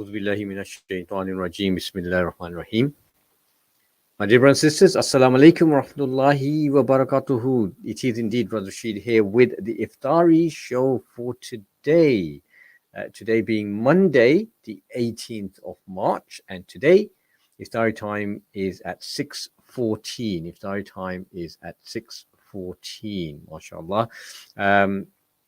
A'udhu billahi minash shaitanir rajeem. Bismillahir Rahmanir Rahim. My dear brothers and sisters, Assalamu alaikum wa rahmatullahi wa barakatuhu. It is indeed Brother Rashid here with the Iftaari Show for today. Today being Monday, the 18th of March, and today Iftaari time is at 6:14. Iftaari time is at 6:14, mashallah.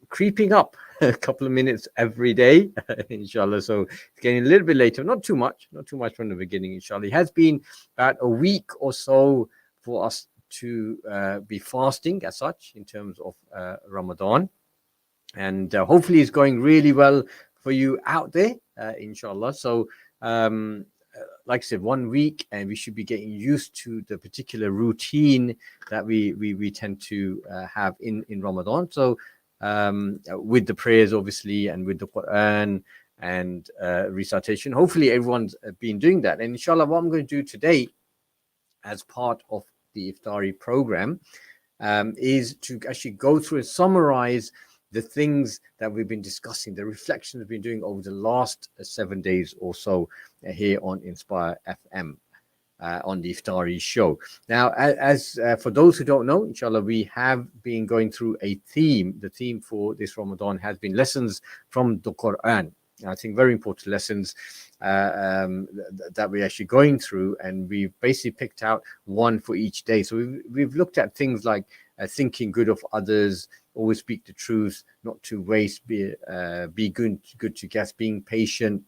Creeping up a couple of minutes every day, inshallah. So it's getting a little bit later, not too much from the beginning, inshallah. It has been about a week or so for us to be fasting as such in terms of Ramadan. And hopefully it's going really well for you out there, inshallah. So like I said, 1 week, and we should be getting used to the particular routine that we tend to have in Ramadan. So with the prayers, obviously, and with the Quran and recitation, hopefully everyone's been doing that. And inshallah, what I'm going to do today as part of the Iftari program is to actually go through and summarize the things that we've been discussing, the reflections we've been doing over the last 7 days or so here on Inspire FM. On the Iftaari Show. Now, as for those who don't know, inshallah, we have been going through a theme. The theme for this Ramadan has been lessons from the Quran. I think very important lessons that we're actually going through, and we've basically picked out one for each day. So we've looked at things like thinking good of others, always speak the truth, not to waste, be good to guests, being patient,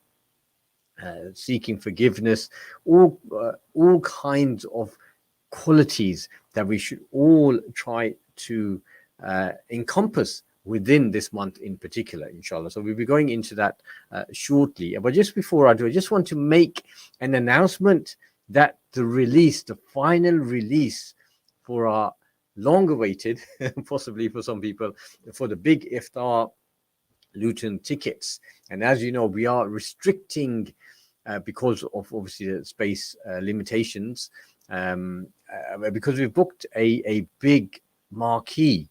seeking forgiveness, all kinds of qualities that we should all try to encompass within this month in particular, inshallah. So we'll be going into that shortly. But just before I do, I just want to make an announcement that the final release for our long-awaited, possibly for some people, for the big Iftar Luton tickets. And as you know, we are restricting because of obviously the space limitations, because we've booked a big marquee,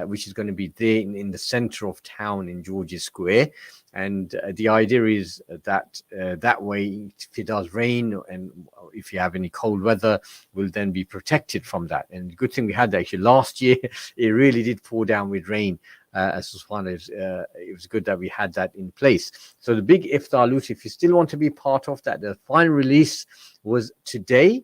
which is going to be there in the center of town in George's Square. And the idea is that that way, if it does rain and if you have any cold weather, we'll then be protected from that. And the good thing we had that actually last year, it really did pour down with rain. It was good that we had that in place. So the big Iftar Luton, if you still want to be part of that, the final release was today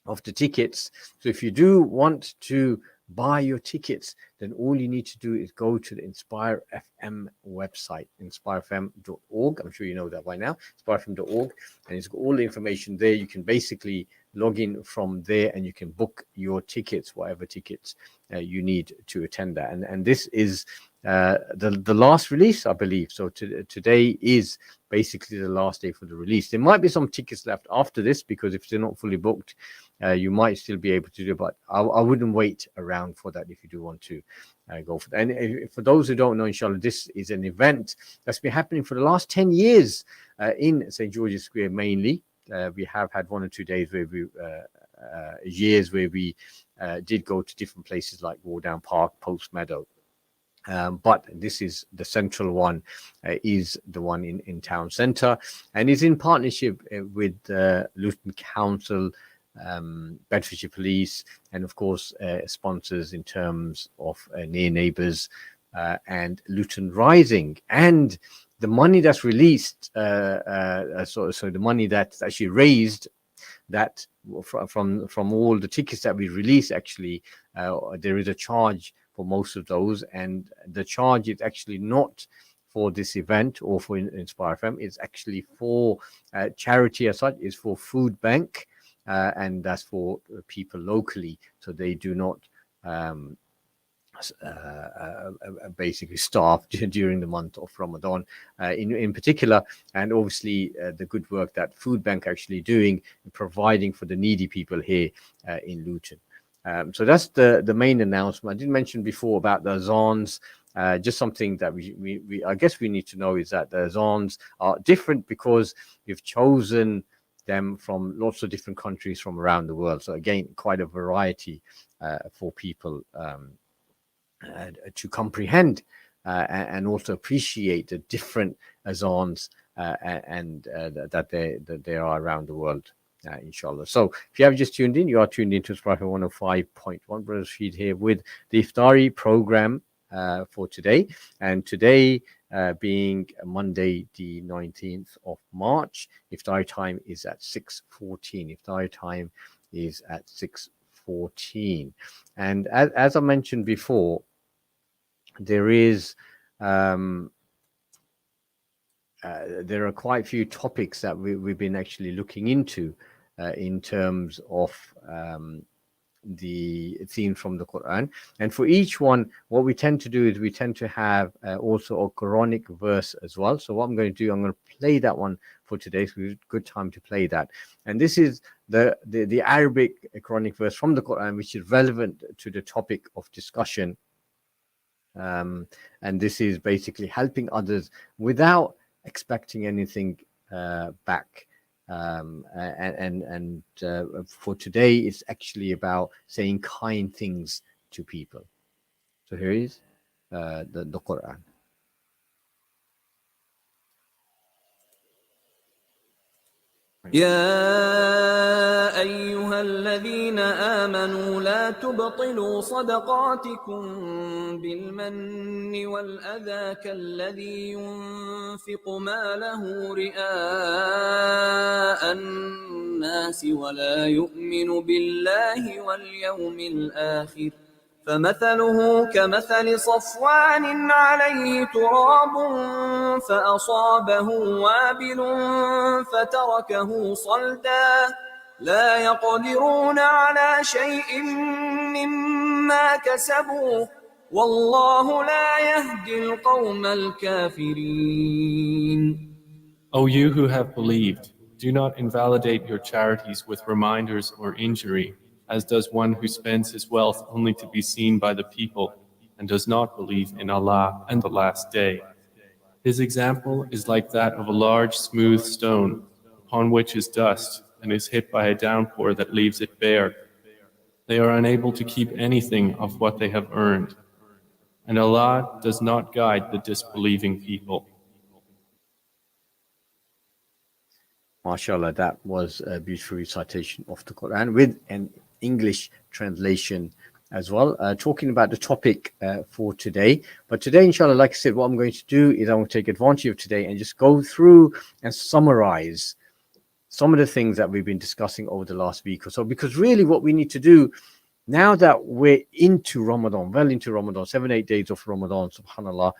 of the tickets. So if you do want to buy your tickets, then all you need to do is go to the Inspire FM website, inspirefm.org. I'm sure you know that by now, inspirefm.org, and it's got all the information there. You can basically log in from there and you can book your tickets, whatever tickets you need to attend that. And this is the last release, I believe. So today is basically the last day for the release. There might be some tickets left after this, because if they're not fully booked, you might still be able to do it, but I wouldn't wait around for that if you do want to go for that. And for those who don't know, inshallah, this is an event that's been happening for the last 10 years in St. George's Square mainly. We have had 1 or 2 days where years where we did go to different places like Wardown Park, Post Meadow. But this is the central one, is the one in town centre, and is in partnership with Luton Council, Bedfordshire Police, and of course sponsors in terms of Near Neighbours and Luton Rising. And the money that's released, so the money that's actually raised, that from all the tickets that we release, actually there is a charge for most of those, and the charge is actually not for this event or for Inspire FM. It's actually for charity as such. It's for food bank, and that's for people locally, so they do not basically starve during the month of Ramadan in particular. And obviously the good work that food bank actually doing, providing for the needy people here in Luton. So that's the main announcement. I didn't mention before about the azans. Just something that we I guess we need to know is that the azans are different because we've chosen them from lots of different countries from around the world. So again, quite a variety for people to comprehend and also appreciate the different azans that they are around the world, inshallah. So if you have just tuned in, you are tuned into Spark 105.1. Brother Rashid here with the Iftari program for today. And today, being Monday, the 19th of March, Iftari time is at 6:14. Iftari time is at 6:14. And as I mentioned before, there is there are quite a few topics that we've been actually looking into in terms of the theme from the Quran. And for each one, what we tend to do is we tend to have also a Quranic verse as well. So what I'm going to do, I'm going to play that one for today. So it's a good time to play that. And this is the Arabic Quranic verse from the Quran, which is relevant to the topic of discussion. And this is basically helping others without expecting anything back. For today, it's actually about saying kind things to people. So here is the Quran. يا أيها الذين آمنوا لا تبطلوا صدقاتكم بالمن والأذى كالذي ينفق ماله رئاء الناس ولا يؤمن بالله واليوم الآخر فمثله كمثل صفوان عليه تراب فأصابه وابل فتركه صلدا لا يقدرون على شيء مما كسبوا والله لا يهدي القوم الكافرين. O you who have believed, do not invalidate your charities with reminders or injury, as does one who spends his wealth only to be seen by the people and does not believe in Allah and the last day. His example is like that of a large smooth stone upon which is dust and is hit by a downpour that leaves it bare. They are unable to keep anything of what they have earned, and Allah does not guide the disbelieving people. MashaAllah, that was a beautiful recitation of the Quran with an English translation as well, talking about the topic for today. But today, inshallah, like I said, what I'm going to do is I'm going to take advantage of today and just go through and summarize some of the things that we've been discussing over the last week or so. Because really what we need to do now that we're into Ramadan, well into Ramadan, 7-8 days of Ramadan, subhanAllah,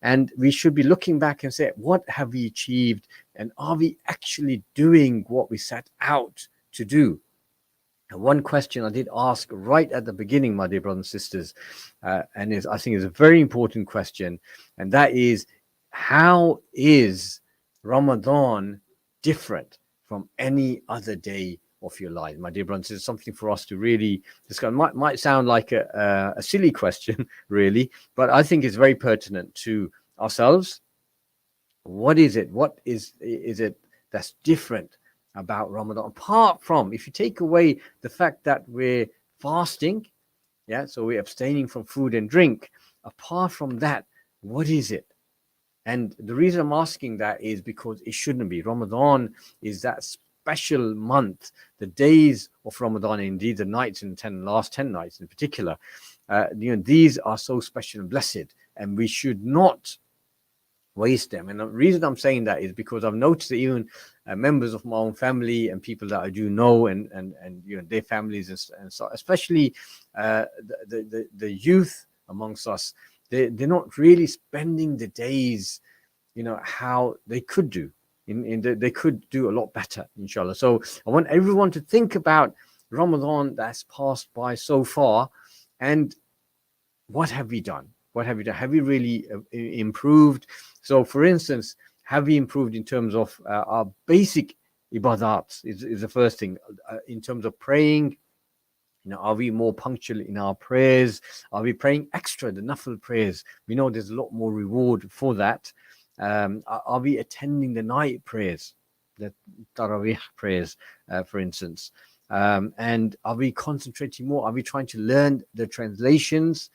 and we should be looking back and say, what have we achieved? And are we actually doing what we set out to do? And one question I did ask right at the beginning, my dear brothers and sisters, I think is a very important question, and that is, how is Ramadan different from any other day of your life? My dear brothers, it's something for us to really discuss. Might sound like a silly question, really, but I think it's very pertinent to ourselves. What is it? What is it that's different about Ramadan? Apart from, if you take away the fact that we're fasting, so we're abstaining from food and drink. Apart from that, what is it? And the reason I'm asking that is because it shouldn't be. Ramadan is that special month. The days of Ramadan, indeed the nights in the last 10 nights in particular, these are so special and blessed, and we should not waste them. And the reason I'm saying that is because I've noticed that even members of my own family and people that I do know, and their families, and so especially the youth amongst us, they're not really spending the days, how they could do. They could do a lot better, inshallah. So I want everyone to think about Ramadan that's passed by so far, and what have we done? What have we done? Have we really improved? So, for instance, have we improved in terms of our basic ibadat? Is the first thing. In terms of praying, are we more punctual in our prayers? Are we praying extra, the nafil prayers? We know there's a lot more reward for that. Are we attending the night prayers, the tarawih prayers, for instance? And are we concentrating more? Are we trying to learn the translations?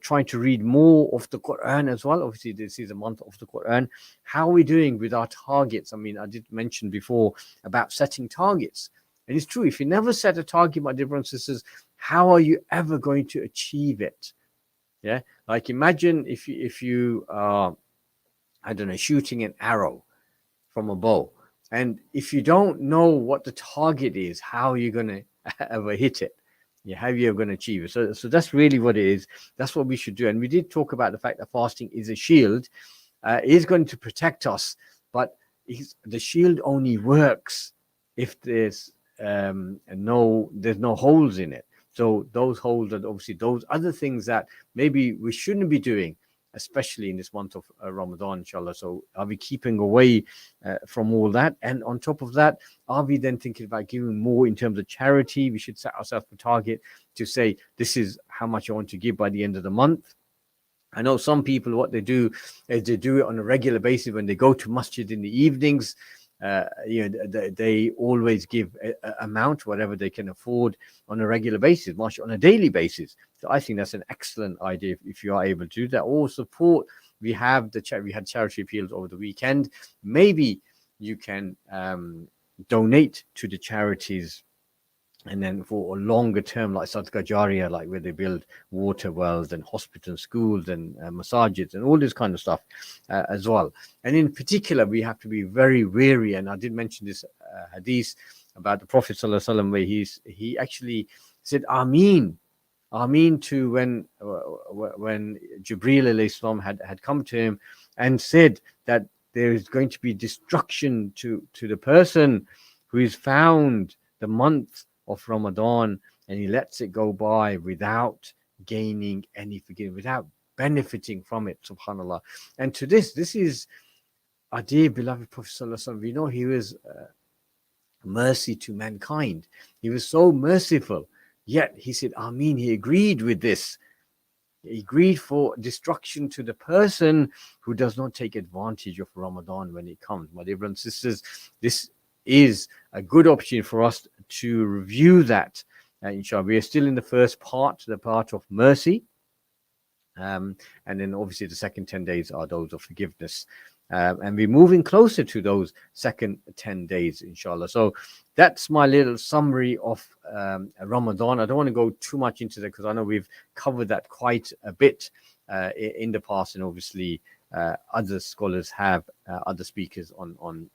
trying to read more of the Quran as well. Obviously, this is a month of the Quran. How are we doing with our targets? I mean, I did mention before about setting targets. And it's true, if you never set a target, my dear brothers and sisters, how are you ever going to achieve it? Yeah, like imagine if you are, I don't know, shooting an arrow from a bow, and if you don't know what the target is, how are you going to ever hit it? Yeah, how you're going to achieve it. So that's really what it is. That's what we should do. And we did talk about the fact that fasting is a shield. It is going to protect us, but the shield only works if there's no holes in it. So those holes are obviously those other things that maybe we shouldn't be doing, especially in this month of Ramadan, inshallah. So are we keeping away from all that? And on top of that, are we then thinking about giving more in terms of charity? We should set ourselves a target to say, this is how much I want to give by the end of the month. I know some people, what they do is they do it on a regular basis when they go to masjid in the evenings. They always give a amount, whatever they can afford on a regular basis, much on a daily basis. So I think that's an excellent idea if you are able to do that. Or support. We had charity appeals over the weekend. Maybe you can donate to the charities. And then for a longer term, like Sadaqah Jariyah, like where they build water wells and hospitals, schools and masajids and all this kind of stuff as well. And in particular, we have to be very wary. And I did mention this hadith about the Prophet ﷺ, where he actually said Ameen to when Jibreel alayhi salam had come to him and said that there is going to be destruction to the person who is found the month of Ramadan and he lets it go by without gaining any forgiveness, without benefiting from it, subhanallah. And to this is our dear beloved Prophet ﷺ. We know he was mercy to mankind. He was so merciful, yet he said Ameen. He agreed with this. He agreed for destruction to the person who does not take advantage of Ramadan when it comes. My dear brothers and sisters, this is a good opportunity for us to review that. Inshallah, we are still in the first part, the part of mercy. And then obviously the second 10 days are those of forgiveness. And we're moving closer to those second 10 days, inshallah. So that's my little summary of Ramadan. I don't want to go too much into that because I know we've covered that quite a bit in the past, and obviously other scholars have other speakers on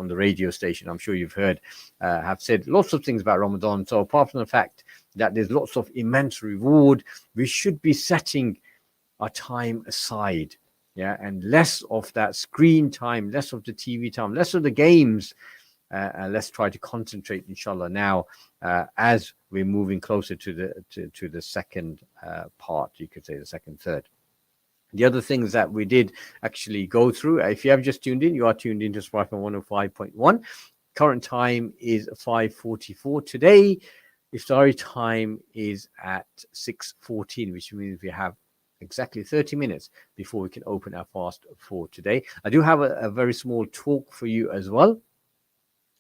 the radio station, I'm sure you've heard, have said lots of things about Ramadan. So apart from the fact that there's lots of immense reward, we should be setting our time aside, and less of that screen time, less of the TV time, less of the games. Let's try to concentrate, inshallah, now as we're moving closer to the second part, you could say the second third. The other things that we did actually go through, if you have just tuned in, you are tuned into Sparkman 105.1. Current time is 5:44 today. Iftari time is at 6:14, which means we have exactly 30 minutes before we can open our fast for today. I do have a very small talk for you as well.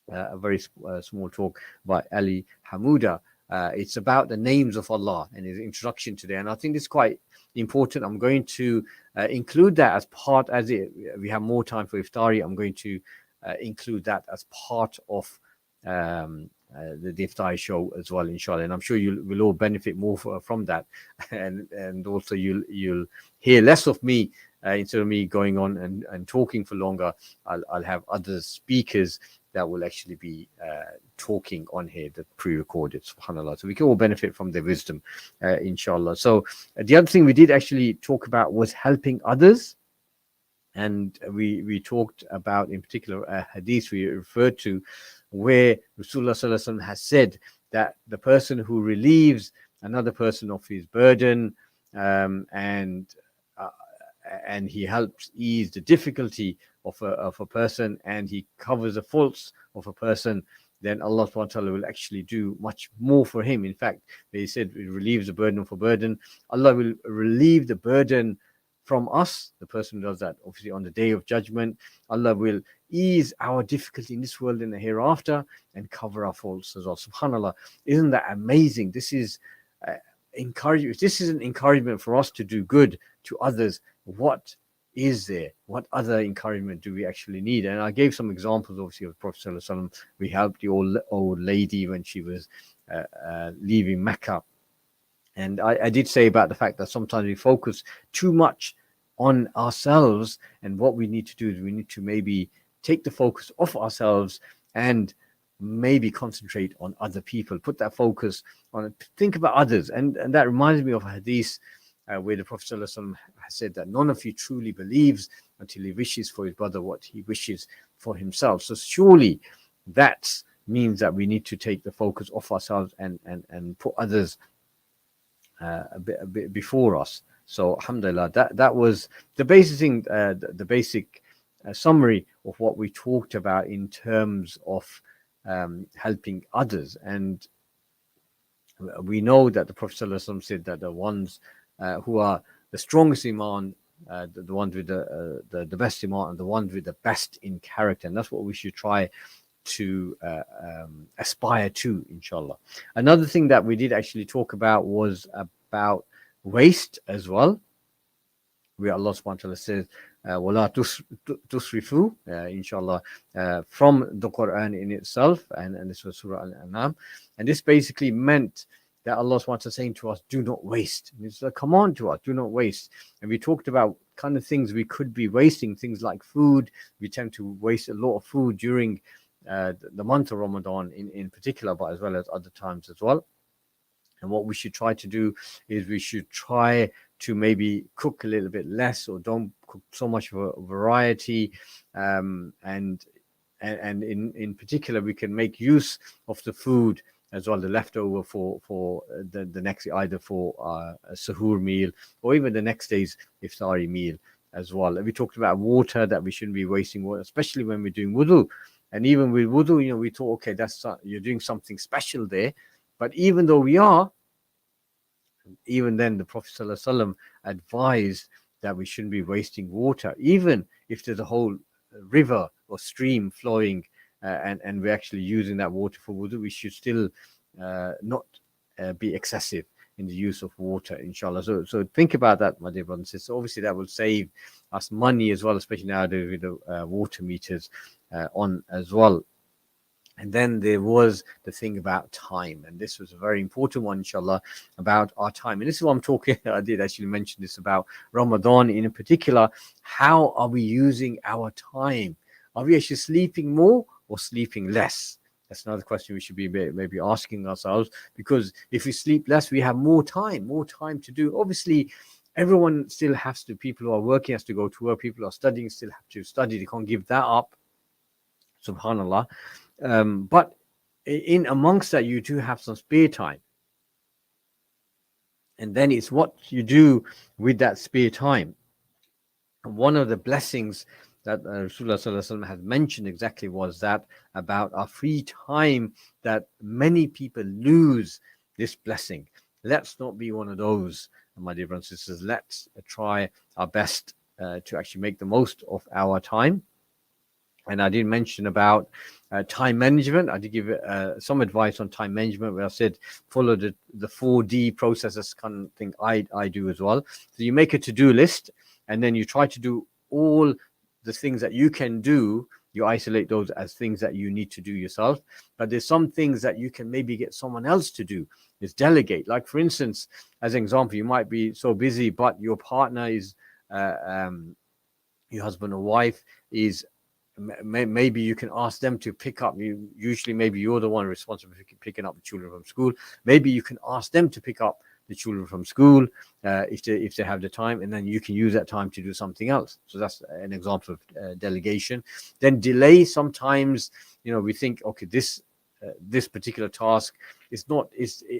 A very small talk by Ali Hamuda. It's about the names of Allah and his introduction today. And I think it's quite important. I'm going to include that as part, we have more time for Iftari. I'm going to include that as part of the Iftaari Show as well, inshallah. And I'm sure you will all benefit more from that. And also you'll hear less of me instead of me going on and talking for longer. I'll have other speakers that will actually be talking on here, that pre-recorded, subhanAllah. So we can all benefit from their wisdom, inshallah. So the other thing we did actually talk about was helping others. And we talked about, in particular, a hadith we referred to, where Rasulullah Sallallahu Alaihi Wasallam has said that the person who relieves another person of his burden and he helps ease the difficulty of a person, and he covers the faults of a person, then Allah subhanahu wa ta'ala will actually do much more for him. In fact, they said it relieves the burden for burden. Allah will relieve the burden from us, the person who does that. Obviously, on the day of judgment, Allah will ease our difficulty in this world and the hereafter and cover our faults as well. SubhanAllah, isn't that amazing? This is encourage, if this is an encouragement for us to do good to others, what is there? What other encouragement do we actually need? And I gave some examples, obviously, of Prophet Sallallahu Alaihi Wasallam. We helped the old lady when she was leaving Mecca. And I did say about the fact that sometimes we focus too much on ourselves, and what we need to do is we need to maybe take the focus off ourselves and maybe concentrate on other people, put that focus on it, think about others. And that reminds me of a hadith where the Prophet ﷺ has said that none of you truly believes until he wishes for his brother what he wishes for himself. So surely that means that we need to take the focus off ourselves and put others a bit before us. So alhamdulillah, that was the basic thing, the basic summary of what we talked about in terms of helping others. And we know that the Prophet ﷺ said that the ones who are the strongest iman, the ones with the best iman, and the ones with the best in character, and that's what we should try to aspire to, inshallah. Another thing that we did actually talk about was about waste as well, where Allah subhanahu wa ta'ala says wala tusrifu, inshallah, from the Quran in itself, and this was Surah Al-An'am. And this basically meant that Allah subhanahu wa ta'ala saying to us, do not waste. It's a command to us, do not waste. And we talked about kind of things we could be wasting, things like food. We tend to waste a lot of food during the month of Ramadan in particular, but as well as other times as well. And what we should try to do is we should try to maybe cook a little bit less, or don't cook so much of a variety. And in particular, we can make use of the food as well, the leftover for the next, either for a suhoor meal or even the next day's Iftaari meal as well. And we talked about water, that we shouldn't be wasting water, especially when we're doing wudu. And even with wudu, you know, we thought, okay, that's you're doing something special there. But even though we are, even then the Prophet ﷺ advised that we shouldn't be wasting water, even if there's a whole river or stream flowing and we're actually using that water for wudu. We should still not be excessive in the use of water, inshallah. So think about that, my dear brothers and sisters. Obviously, that will save us money as well, especially nowadays with the water meters on as well. And then there was the thing about time, and this was a very important one, inshallah, about our time. And this is what I'm talking. I did actually mention this about Ramadan in particular. How are we using our time? Are we actually sleeping more or sleeping less? That's another question we should be maybe asking ourselves, because if we sleep less, we have more time to do. Obviously, everyone still has to, people who are working has to go to work, people who are studying still have to study. They can't give that up, subhanallah. But in amongst that, you do have some spare time. And then it's what you do with that spare time. And one of the blessings that Rasulullah Sallallahu Alaihi Wasallam has mentioned exactly was that about our free time, that many people lose this blessing. Let's not be one of those, my dear brothers and sisters. Let's try our best to actually make the most of our time. And I did mention about time management. I did give some advice on time management, where I said follow the 4D process. That's kind of thing I do as well. So you make a to-do list, and then you try to do all the things that you can do. You isolate those as things that you need to do yourself. But there's some things that you can maybe get someone else to do. Is delegate. Like, for instance, as an example, you might be so busy, but your partner is, your husband or wife is, maybe you can ask them to pick up. Usually maybe you're the one responsible for picking up the children from school. Maybe you can ask them to pick up the children from school if they have the time, and then you can use that time to do something else. So that's an example of delegation. Then delay. Sometimes, you know, we think, okay, this particular task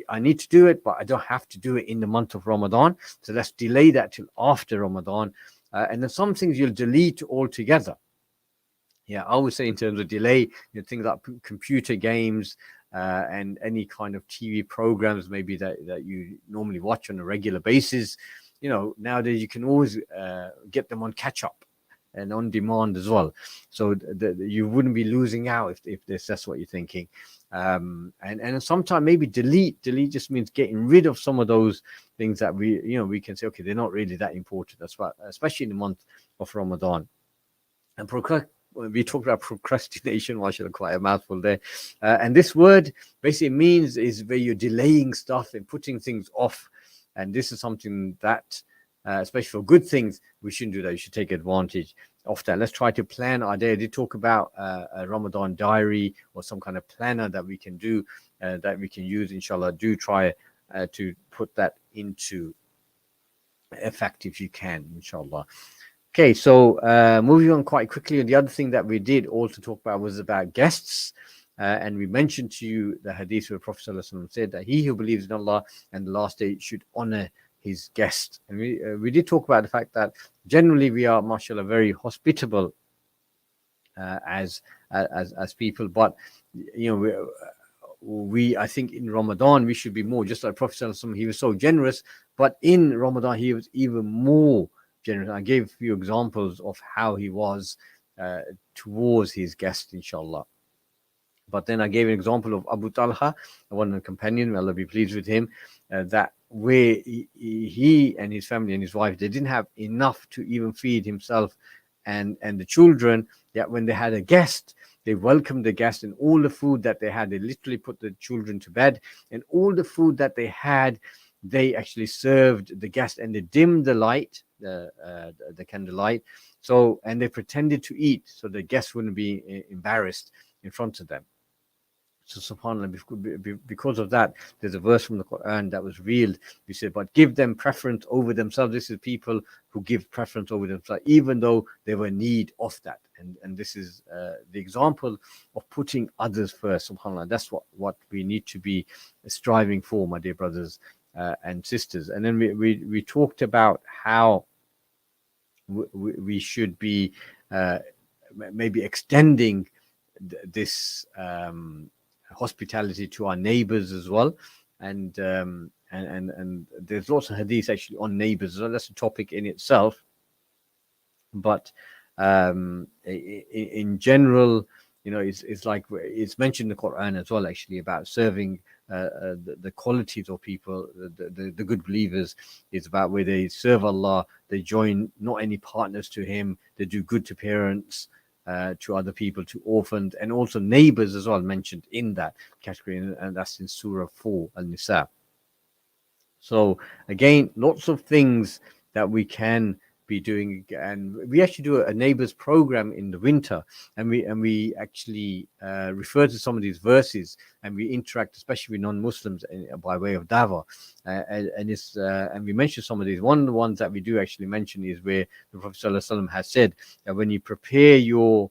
I need to do it, but I don't have to do it in the month of Ramadan, so let's delay that till after Ramadan. And then some things you'll delete altogether. Yeah, I would say in terms of delay, you know, things like computer games and any kind of TV programs maybe that you normally watch on a regular basis. You know, nowadays you can always get them on catch up. and on demand as well. So you wouldn't be losing out if that's what you're thinking. And sometimes maybe delete just means getting rid of some of those things that we can say, okay, they're not really that important. That's why, especially in the month of Ramadan. And we talked about procrastination, quite a mouthful there. And this word basically means is where you're delaying stuff and putting things off. And this is something that, especially for good things, we shouldn't do that. You should take advantage of that. Let's try to plan our day. I did talk about a Ramadan diary or some kind of planner that we can do, that we can use. Inshallah, do try to put that into effect if you can, inshallah. Okay, so moving on quite quickly. The other thing that we did also talk about was about guests. And we mentioned to you the hadith where Prophet ﷺ said that he who believes in Allah and the last day should honor his guest. And we did talk about the fact that generally we are, mashallah, very hospitable as people. But, we I think in Ramadan we should be more, just like Prophet ﷺ, he was so generous. But in Ramadan he was even more generous. I gave a few examples of how he was towards his guests, inshallah. But then I gave an example of Abu Talha, one of the companions, may Allah be pleased with him, that where he and his family and his wife, they didn't have enough to even feed himself and the children. Yet when they had a guest, they welcomed the guest, and all the food that they had, they literally put the children to bed, and all the food that they had, they actually served the guest, and they dimmed the light, the candlelight, so, and they pretended to eat so the guests wouldn't be embarrassed in front of them. So subhanAllah, because of that, there's a verse from the Quran that was revealed. We said, but give them preference over themselves. This is people who give preference over themselves, even though they were in need of that. And this is the example of putting others first. SubhanAllah, that's what we need to be striving for, my dear brothers and sisters. And then we talked about how we should be maybe extending this hospitality to our neighbors as well, and there's lots of hadith actually on neighbors as well. That's a topic in itself, but in general, it's like it's mentioned in the Quran as well, actually, about serving the qualities of people, the good believers. Is about where they serve Allah, they join not any partners to him, they do good to parents, to other people, to orphans, and also neighbors as well, mentioned in that category, and that's in Surah 4 Al-Nisa. So again, lots of things that we can be doing, and we actually do a neighbors program in the winter, and we actually refer to some of these verses, and we interact, especially with non-Muslims, by way of dawah, and we mention some of these. One of the ones that we do actually mention is where the Prophet ﷺ has said that when you prepare your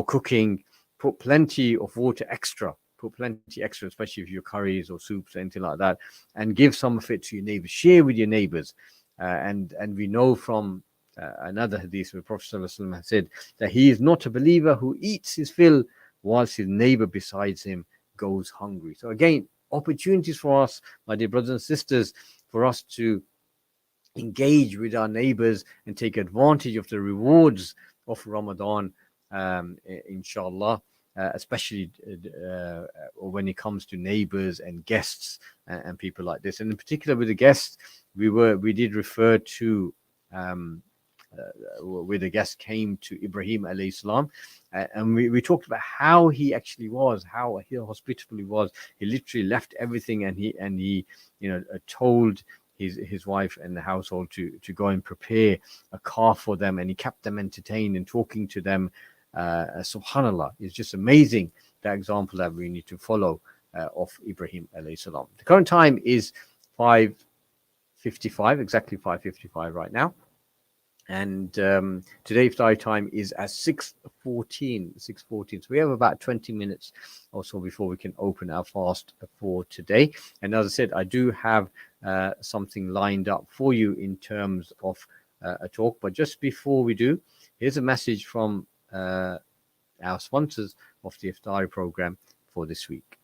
cooking, put plenty of water extra. Put plenty extra, especially if your curries or soups or anything like that, and give some of it to your neighbors. Share with your neighbors. And we know from another hadith where Prophet ﷺ has said that he is not a believer who eats his fill whilst his neighbor besides him goes hungry. So again, opportunities for us, my dear brothers and sisters, for us to engage with our neighbors and take advantage of the rewards of Ramadan, inshallah. Especially when it comes to neighbors and guests and people like this, and in particular with the guests, we did refer to where the guest came to Ibrahim alayhi salam, and we talked about how he actually was, how hospitable he was. He literally left everything, and he told his wife and the household to go and prepare a car for them, and he kept them entertained and talking to them. Subhanallah, it's just amazing, that example that we need to follow of Ibrahim alayhi salam. The current time is 5:55, exactly 5:55 right now, and today Iftaari time is at 6:14. So we have about 20 minutes or so before we can open our fast for today. And as I said, I do have something lined up for you in terms of a talk, but just before we do, here's a message from our sponsors of the Iftaari program for this week.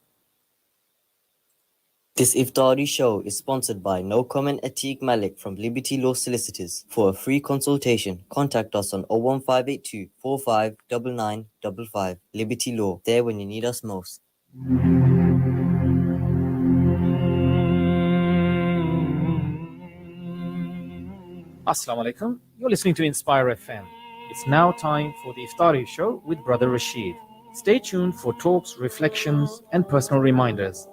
This Iftaari Show is sponsored by No Comment Atiq Malik from Liberty Law Solicitors. For a free consultation, contact us on 01582 459955. Liberty Law, there when you need us most. Assalamu alaikum. You're listening to Inspire FM. It's now time for the Iftaari Show with Brother Rashid. Stay tuned for talks, reflections, and personal reminders.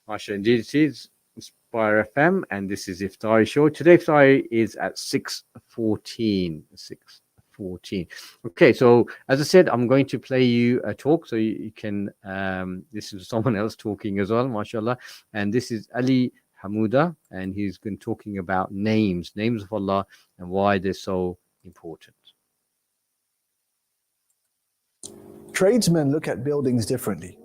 Masha, indeed it is Inspire FM, and this is Iftaari Show. Today Iftaari is at 6:14. 6:14. Okay, so as I said, I'm going to play you a talk, so you can. This is someone else talking as well, mashallah, and this is Ali Hamuda, and he's been talking about names of Allah, and why they're so important. Tradesmen look at buildings differently,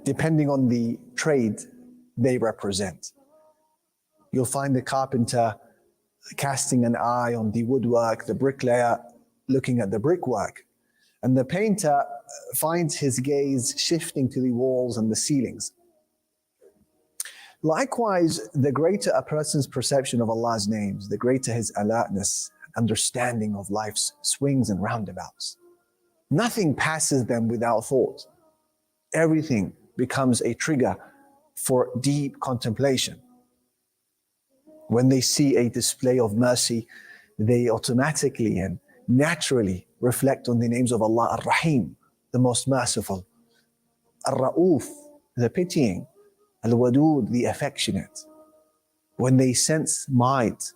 depending on the trade they represent. You'll find the carpenter casting an eye on the woodwork, the bricklayer looking at the brickwork, and the painter finds his gaze shifting to the walls and the ceilings. Likewise, the greater a person's perception of Allah's names, the greater his alertness, understanding of life's swings and roundabouts. Nothing passes them without thought. Everything becomes a trigger for deep contemplation. When they see a display of mercy, they automatically and naturally reflect on the names of Allah, Ar-Rahim, the most merciful, Ar-Ra'uf, the pitying, Al-Wadud, the affectionate. When they sense might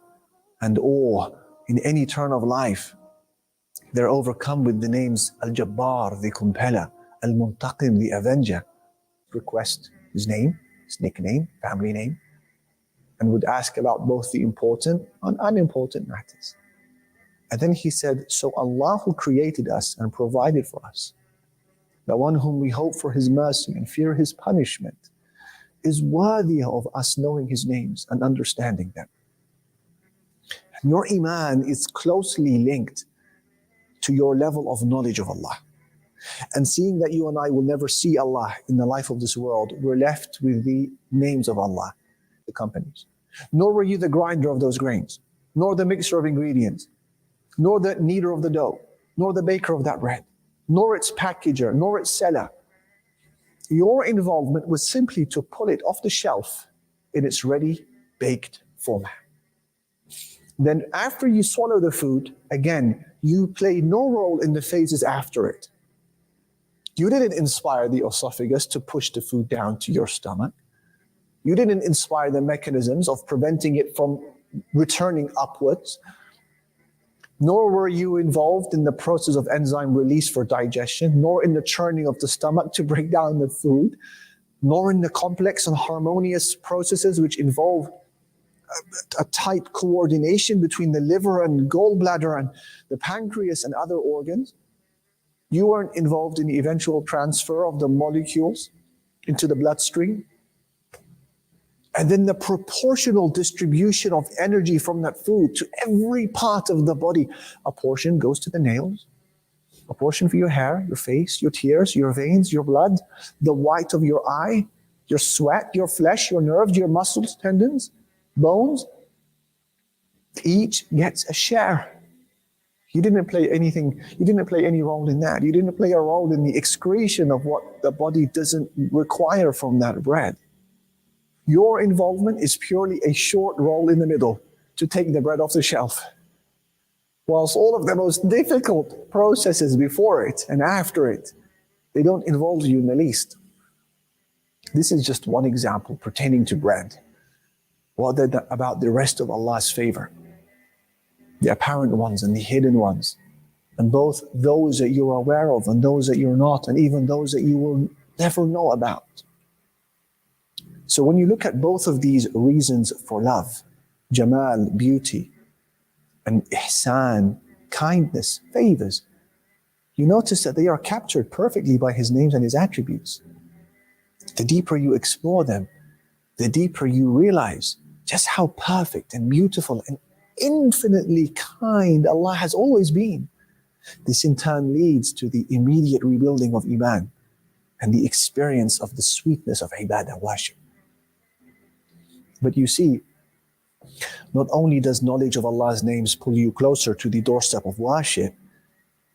and awe in any turn of life, they're overcome with the names Al-Jabbar, the compeller, Al-Muntaqim, the avenger. Request his name, his nickname, family name, and would ask about both the important and unimportant matters. And then he said, so Allah who created us and provided for us, the one whom we hope for his mercy and fear his punishment, is worthy of us knowing his names and understanding them. And your iman is closely linked to your level of knowledge of Allah. And seeing that you and I will never see Allah in the life of this world, we're left with the names of Allah, the companies. Nor were you the grinder of those grains, nor the mixer of ingredients, nor the kneader of the dough, nor the baker of that bread, nor its packager, nor its seller. Your involvement was simply to pull it off the shelf in its ready baked format. Then after you swallow the food, again, you play no role in the phases after it. You didn't inspire the esophagus to push the food down to your stomach. You didn't inspire the mechanisms of preventing it from returning upwards. Nor were you involved in the process of enzyme release for digestion, nor in the churning of the stomach to break down the food, nor in the complex and harmonious processes which involve a tight coordination between the liver and gallbladder and the pancreas and other organs. You weren't involved in the eventual transfer of the molecules into the bloodstream. And then the proportional distribution of energy from that food to every part of the body. A portion goes to the nails, a portion for your hair, your face, your tears, your veins, your blood, the white of your eye, your sweat, your flesh, your nerves, your muscles, tendons, bones. Each gets a share. You didn't play anything, you didn't play any role in that. You didn't play a role in the excretion of what the body doesn't require from that bread. Your involvement is purely a short role in the middle to take the bread off the shelf. Whilst all of the most difficult processes before it and after it, they don't involve you in the least. This is just one example pertaining to bread. What about the rest of Allah's favor? The apparent ones and the hidden ones. And both those that you're aware of and those that you're not, and even those that you will never know about. So when you look at both of these reasons for love, Jamal, beauty, and Ihsan, kindness, favors, you notice that they are captured perfectly by his names and his attributes. The deeper you explore them, the deeper you realize just how perfect and beautiful and infinitely kind Allah has always been. This in turn leads to the immediate rebuilding of Iman and the experience of the sweetness of ibadah worship. But you see, not only does knowledge of Allah's names pull you closer to the doorstep of worship,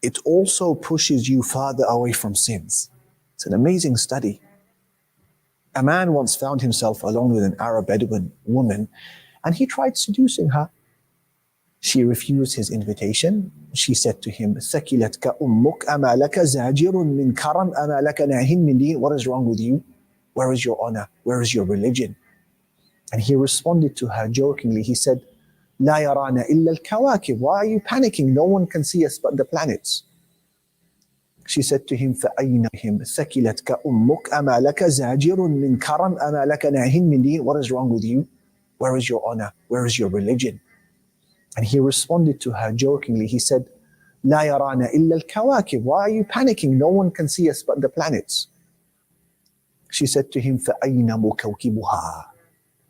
it also pushes you farther away from sins. It's an amazing study. A man once found himself alone with an Arab Bedouin woman, and he tried seducing her. She refused his invitation. She said to him, ثَكِلَتْكَ أُمُّكَ أَمَا لَكَ زَاجِرٌ مِّن كَرَمْ أَمَا لَكَ نَاهٍ مِّن دِينٍ. What is wrong with you? Where is your honor? Where is your religion? And he responded to her jokingly. He said, لَا يَرَانَ إِلَّا الْكَوَاكِبُ. Why are you panicking? No one can see us but the planets. She said to him, فَأَيْنَ him ثَكِلَتْكَ أُمُّكَ أَمَا لَكَ زَاجِرٌ مِّن كَرَمْ أَمَا لَكَ نَاهٍ مِّن دِينٍ. What is wrong with you? Where is your honor? Where is your religion? And he responded to her jokingly. He said, لَا يَرَانَ إِلَّا الْكَوَاكِبُ. Why are you panicking? No one can see us but the planets. She said to him, فَأَيْنَ مُكَوْكِبُهَا.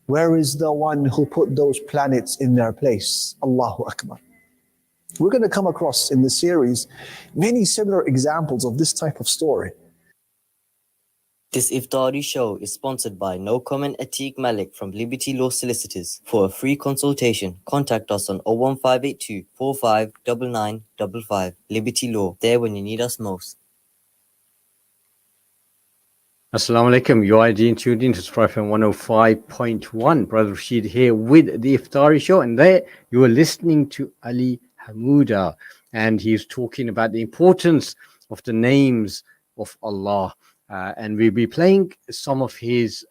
Where is the one who put those planets in their place? Allahu Akbar. We're going to come across in the series many similar examples of this type of story. This Iftaari Show is sponsored by No Comment Atiq Malik from Liberty Law Solicitors. For a free consultation, contact us on 01582 459955. Liberty Law, there when you need us most. Assalamu alaikum. You are tuned in to Spry FM 105.1. Brother Rashid here with the Iftaari Show. And there you are listening to Ali Hamuda. And he's talking about the importance of the names of Allah. And we'll be playing some of his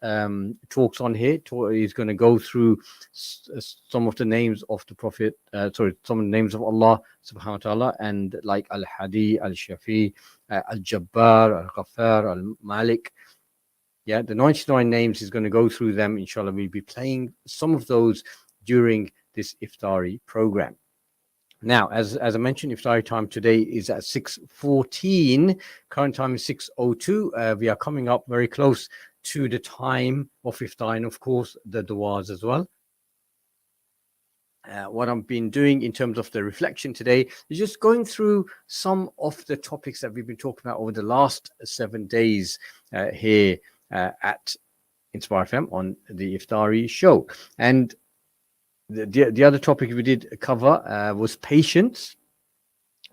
talks on here. He's going to go through some of the names of the Prophet, some of the names of Allah subhanahu wa ta'ala, and like Al-Hadi, Al-Shafi, Al-Jabbar, Al-Ghaffar, Al-Malik. Yeah, the 99 names, he's going to go through them. Inshallah, we'll be playing some of those during this Iftari program. Now, as I mentioned, Iftari time today is at 6:14. Current time is 6:02. We are coming up very close to the time of Iftar, and of course, the du'as as well. What I've been doing in terms of the reflection today is just going through some of the topics that we've been talking about over the last 7 days here at Inspire FM on the Iftaari Show. And the other topic we did cover was patience.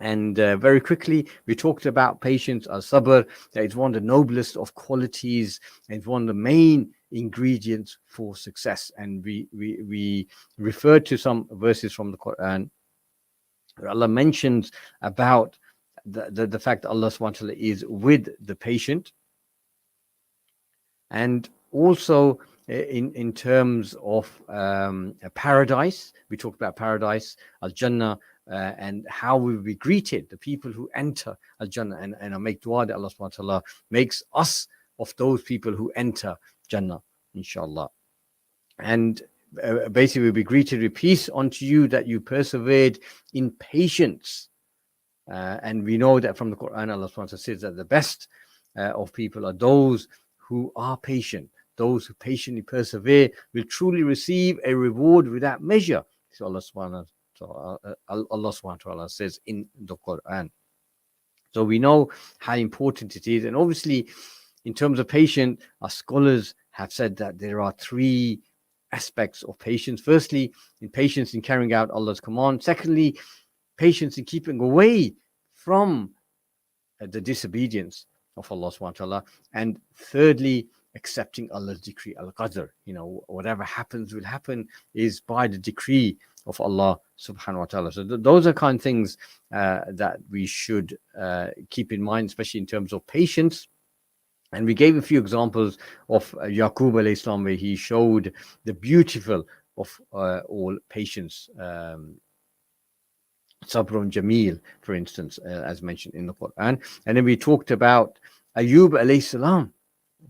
And very quickly, we talked about patience, sabr, that is one of the noblest of qualities and it's one of the main ingredients for success. And we referred to some verses from the Quran where Allah mentions about the fact that Allah subhanahu wa ta'ala is with the patient. And also in terms of paradise, we talked about paradise, Al-Jannah, and how we will be greeted, the people who enter Al-Jannah. And I make dua that Allah subhanahu wa ta'ala makes us of those people who enter Jannah, inshallah. And basically we'll be greeted with peace unto you that you persevered in patience. And we know that from the Quran, Allah subhanahu wa ta'ala says that the best of people are those who are patient. Those who patiently persevere will truly receive a reward without measure. So Allah subhanahu wa ta'ala says in the Quran. So we know how important it is. And obviously, in terms of patience, our scholars have said that there are 3 aspects of patience. Firstly, in patience in carrying out Allah's command. Secondly, patience in keeping away from the disobedience of Allah subhanahu wa ta'ala. And thirdly, accepting Allah's decree, al-qadr. You know, whatever happens will happen is by the decree of Allah subhanahu wa ta'ala. So those are kind of things that we should keep in mind, especially in terms of patience. And we gave a few examples of Yaqub alayhi salam, where he showed the beautiful of all patience. Sabrun Jamil, for instance, as mentioned in the Quran. And then we talked about Ayub alayhi salam,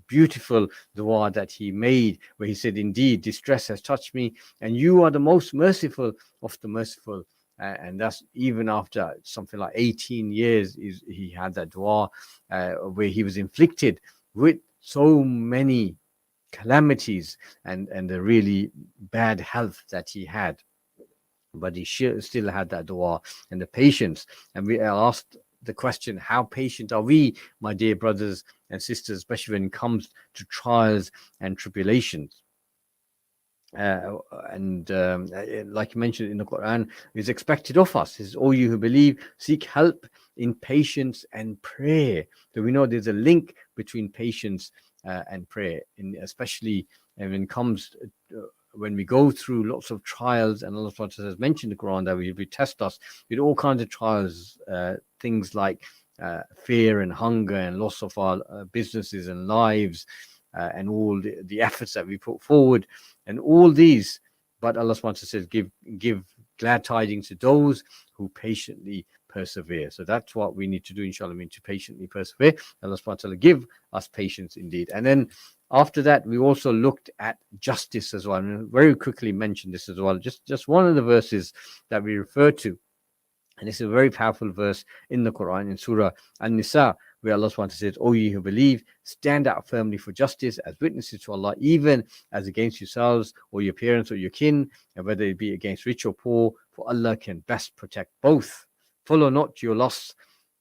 beautiful dua that he made, where he said, indeed, distress has touched me, and you are the most merciful of the merciful. And that's even after something like 18 years, he had that dua where he was inflicted with so many calamities and the really bad health that he had. but he still had that dua and the patience. And we asked the question, how patient are we, my dear brothers and sisters, especially when it comes to trials and tribulations? And like you mentioned in the Quran, is expected of us is, all you who believe, seek help in patience and prayer. So we know there's a link between patience and prayer, especially when it comes when we go through lots of trials. And Allah has mentioned in the Quran that we test us with all kinds of trials, things like fear and hunger and loss of our businesses and lives, and all the efforts that we put forward, and all these. But Allah says, give glad tidings to those who patiently persevere. So that's what we need to do, inshallah, to patiently persevere. Allah give us patience indeed. And then after that, we also looked at justice as well. And very quickly mentioned this as well. Just one of the verses that we refer to. And this is a very powerful verse in the Quran, in Surah An-Nisa, where Allah SWT says, "O ye who believe, stand out firmly for justice as witnesses to Allah, even as against yourselves or your parents or your kin, and whether it be against rich or poor, for Allah can best protect both. Follow not your loss,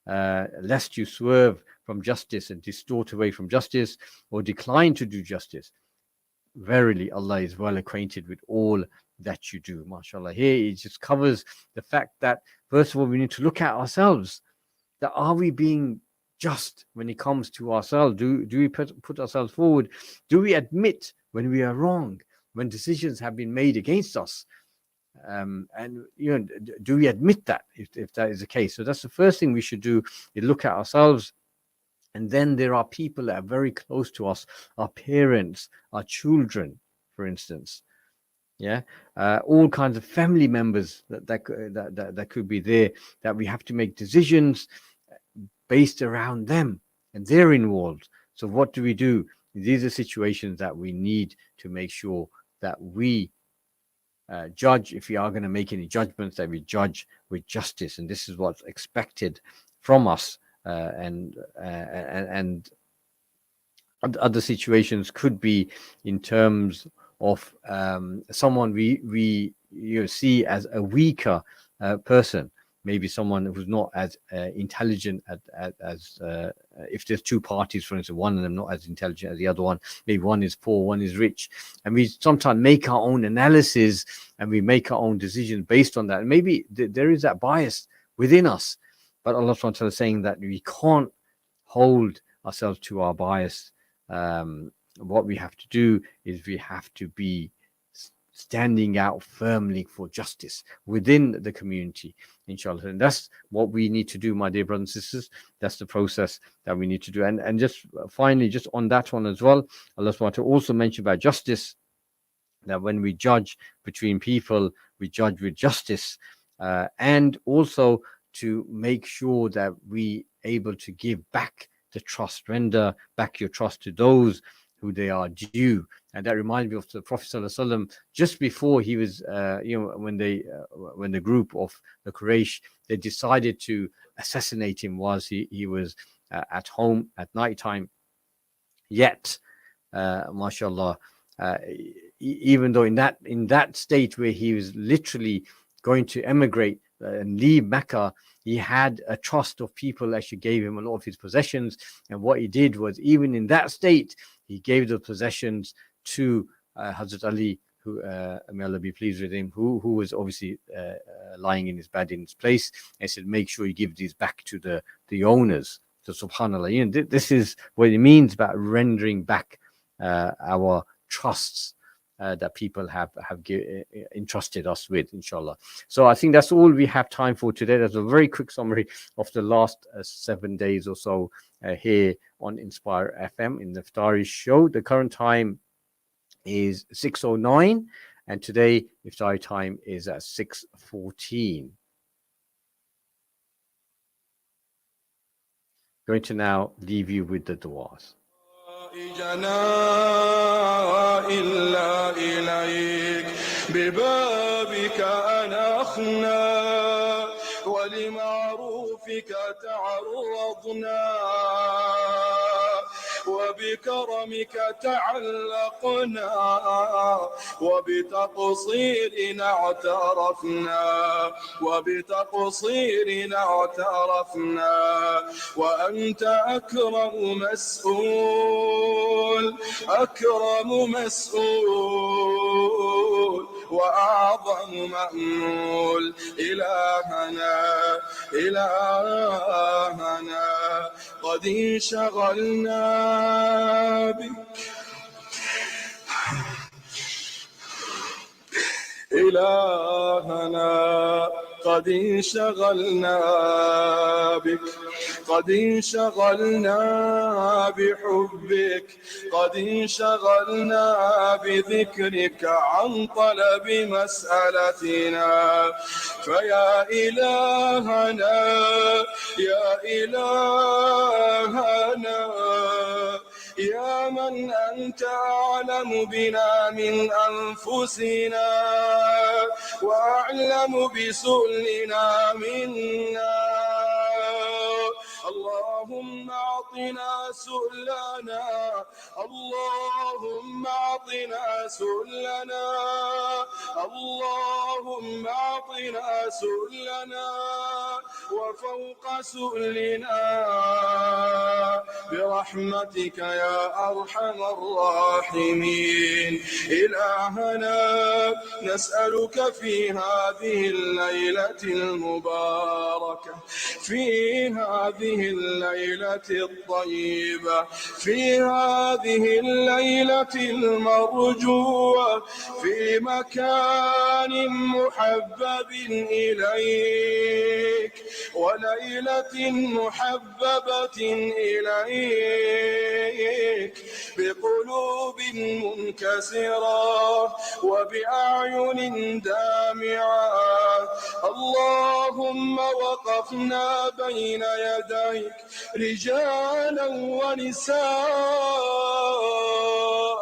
lest you swerve from justice and distort away from justice, or decline to do justice. Verily, Allah is well acquainted with all that you do." MashaAllah. Here it just covers the fact that, first of all, we need to look at ourselves. That are we being just when it comes to ourselves? Do we put ourselves forward? Do we admit when we are wrong, when decisions have been made against us? And do we admit that, if that is the case? So that's the first thing we should do, is look at ourselves. And then there are people that are very close to us, our parents, our children, for instance. Yeah, all kinds of family members that could be there, that we have to make decisions based around them, and they're involved. So what do we do? These are situations that we need to make sure that we judge. If we are going to make any judgments, that we judge with justice, and this is what's expected from us. And other situations could be in terms of someone we see as a weaker person, maybe someone who's not as intelligent as if there's two parties, for instance, one of them not as intelligent as the other one, maybe one is poor, one is rich, and we sometimes make our own analysis and we make our own decisions based on that. And maybe there is that bias within us, but Allah SWT is saying that we can't hold ourselves to our bias. What we have to do is we have to be standing out firmly for justice within the community, inshallah. And that's what we need to do, my dear brothers and sisters. That's the process that we need to do. And just finally, just on that one as well, Allah SWT also mentioned about justice, that when we judge between people, we judge with justice, and also to make sure that we able to give back the trust, render back your trust to those who they are due. And that reminds me of the Prophet ﷺ, just before he was, when the group of the Quraysh, they decided to assassinate him whilst he was at home at night time. Yet, mashallah, even though in that state where he was literally going to emigrate and leave Mecca, he had a trust of people. Actually gave him a lot of his possessions, and what he did was, even in that state, he gave the possessions to Hazrat Ali, who may Allah be pleased with him, who was obviously lying in his bed in his place, and said, make sure you give these back to the owners. So subhanallah, this is what it means about rendering back our trusts that people have entrusted us with, inshallah. So I think that's all we have time for today. That's a very quick summary of the last 7 days or so here on Inspire FM in the Iftaari Show. The current time is 6:09, and today Iftaari time is at 6:14. Going to now leave you with the du'as. إلا إليك ببابك أنخنا ولمعروفك تعرضنا وبك وبكرمك تعلقنا وبتقصيرنا اعترفنا وبتقصيرنا اعترفنا وأنت أكرم مسؤول وأعظم مأمول إلهنا قد انشغلنا بك إلهنا قد انشغلنا بحبك قد انشغلنا بذكرك عن طلب مسألتنا فيا إلهنا يا من أنت أعلم بنا من أنفسنا وأعلم بسؤلنا منا اللهم أعطنا سؤلنا اللهم أعطنا سؤلنا اللهم أعطنا سؤلنا وفوق سؤلنا برحمتك يا أرحم الراحمين إلهنا نسألك في هذه الليلة المباركة في هذه الليلة الطيبة في هذه الليلة المرجوة في مكان محبب إليك وليلة محببة إليك بقلوب منكسرة وبأعين دامعة اللهم وقفنا بين يديك رجالا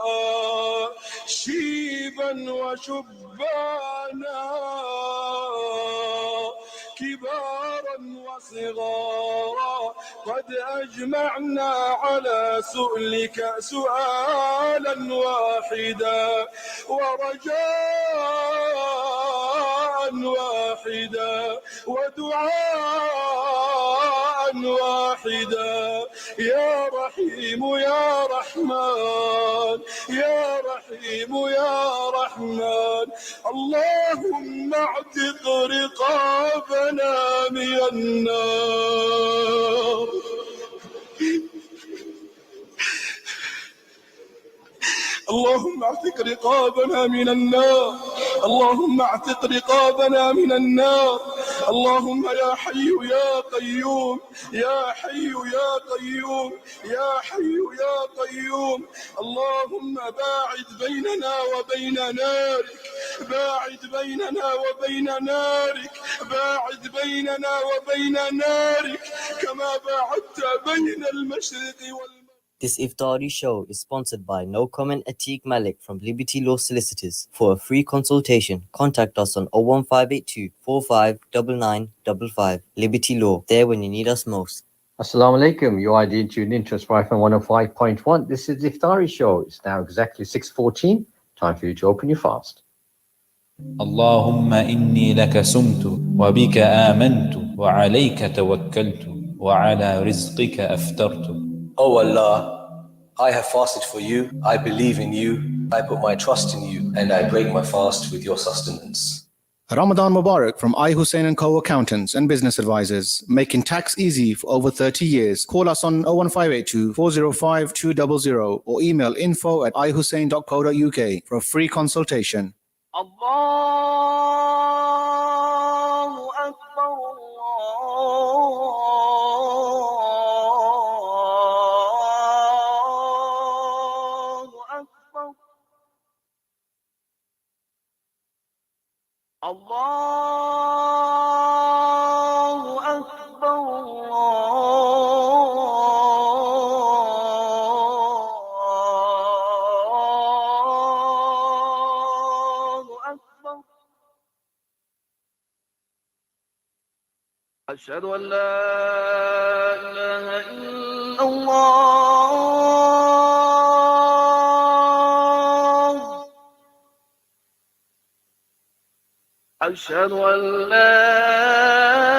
ونساء شيبا وشبانا كبارا وصغارا قد أجمعنا على سؤلك سؤالا واحدا ورجاء واحدا ودعاء واحدا يا رحيم يا رحمن يا رحيم يا رحمن اللهم اعتق رقابنا من النار اللهم اعتق رقابنا من النار اللهم اعتق رقابنا من النار اللهم يا حي يا قيوم يا حي يا قيوم يا حي يا قيوم اللهم باعد بيننا وبين نارك باعد بيننا وبين نارك باعد بيننا وبين نارك كما باعدت بين المشرق والمغرب. This Iftaari show is sponsored by No Comment Atiq Malik from Liberty Law Solicitors. For a free consultation, contact us on 01582 459955. Liberty Law, there when you need us most. Assalamu alaikum. You are indeed tuned in to Inspire FM 105.1. This is the Iftaari Show. It's now exactly 6:14. Time for you to open your fast. اللهم إني لك سمت وبك آمنت وعليك توكلت وعلى رزقك أفطرت. O Allah, I have fasted for you, I believe in you, I put my trust in you, and I break my fast with your sustenance. Ramadan Mubarak from I Hussein & Co accountants and business advisors, making tax easy for over 30 years. Call us on 01582 405 200 or email info@ihussein.co.uk for a free consultation. Allahu Akbar, Allahu Akbar, Allahu Akbar, Allahu Akbar. أشهد أن لا إله إلا الله أشهد أن لا